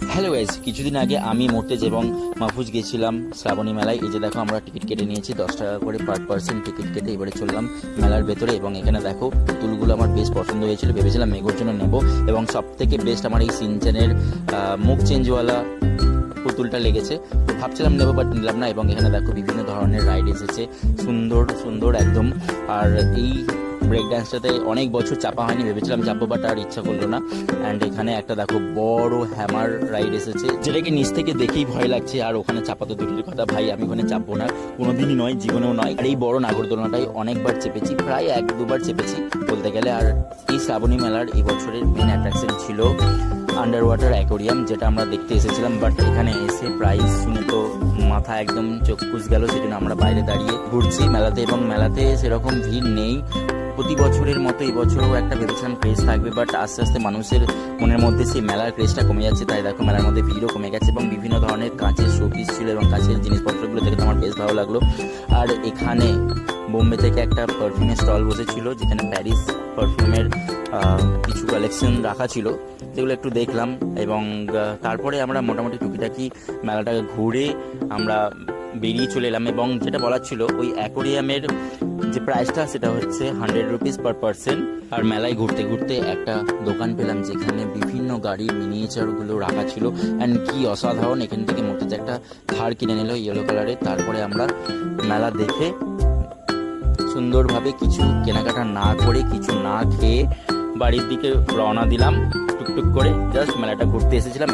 Hello guys, কিছুদিন আগে আমি মোর্তেজ এবং মাহফুজ গেছিলাম শ্রাবণী মেলায়। এই যে দেখো, আমরা টিকিট কেটে নিয়েছি 10 টাকা করে পার পার্সন টিকিট কেটে এবারে চললাম মেলার ভেতরে। এবং এখানে দেখো, পুতুলগুলো আমার বেশ পছন্দ হয়েছিল, ভেবেছিলাম মেঘোর জন্য নেব। এবং সব থেকে বেস্ট আমার এই সিনচ্যানের মুখ চেঞ্জওয়ালা পুতুলটা লেগেছে, তো ভাবছিলাম নেবো, বাট নিলাম না। এবং এখানে দেখো বিভিন্ন ধরনের রাইড এসেছে, সুন্দর সুন্দর একদম। আর এই ব্রেক ডান্সটাতে অনেক বছর চাপা হয়নি, ভেবেছিলাম চাপবো, বাট আর ইচ্ছা করলো না। অ্যান্ড এখানে একটা দেখো বড় হ্যামার রাইড এসেছে, যেটাকে নিচ থেকে দেখেই ভয় লাগছে। আর ওখানে চাপাতে দূরের কথা, ভাই আমি ওখানে চাপবো না, কোনোদিনই নয়, জীবনেও নয়। আর এই বড় নাগরদোলনাটাই অনেকবার চেপেছি, প্রায় 1-2 বার চেপেছি বলতে গেলে। আর এই শ্রাবণী মেলার এই বছরের মেন অ্যাট্রাকশন ছিল আন্ডার ওয়াটার অ্যাকোরিয়াম, যেটা আমরা দেখতে এসেছিলাম। বাট এখানে এসে প্রাইস শুনে তো মাথা একদম চোখ কুচ গেল, সেজন্য আমরা বাইরে দাঁড়িয়ে ঘুরছি মেলাতে। এবং মেলাতে সেরকম ভিড় নেই, প্রতি বছরের মতো এই বছরও একটা ভেবেছিলাম ক্রেজ থাকবে, বাট আস্তে আস্তে মানুষের মনের মধ্যে সেই মেলার ক্রেজটা কমে যাচ্ছে। তাই দেখো, মেলার মধ্যে ভিড়ও কমে গেছে। এবং বিভিন্ন ধরনের কাঁচের শোপিস ছিল, এবং কাঁচের জিনিসপত্রগুলো দেখে তো আমার বেশ ভালো লাগলো। আর এখানে বোম্বে থেকে একটা পারফিউমের স্টল বসেছিল, যেখানে প্যারিস পারফিউমের কিছু কালেকশন রাখা ছিল, যেগুলো একটু দেখলাম। এবং তারপরে আমরা মোটামুটি টুকিটাকি মেলাটাকে ঘুরে আমরা বেরিয়ে চলে এলাম। এবং যেটা বলার ছিল, ওই অ্যাকোরিয়ামের যে প্রাইসটা সেটা হচ্ছে 100 রুপিস পার পার্সন। আর মেলায় ঘুরতে ঘুরতে একটা দোকান পেলাম, যেখানে বিভিন্ন গাড়ির মিনিয়েচারগুলো রাখা ছিল। অ্যান্ড কি অসাধারণ! এখান থেকে মোটে একটা থার কিনে নিল ইয়েলো কালারের। তারপরে আমরা মেলা দেখে সুন্দরভাবে কিছু কেনাকাটা না করে, কিছু না খেয়ে বাড়ির দিকে রওনা দিলাম টুকটুক করে। জাস্ট মেলাটা ঘুরতে এসেছিলাম।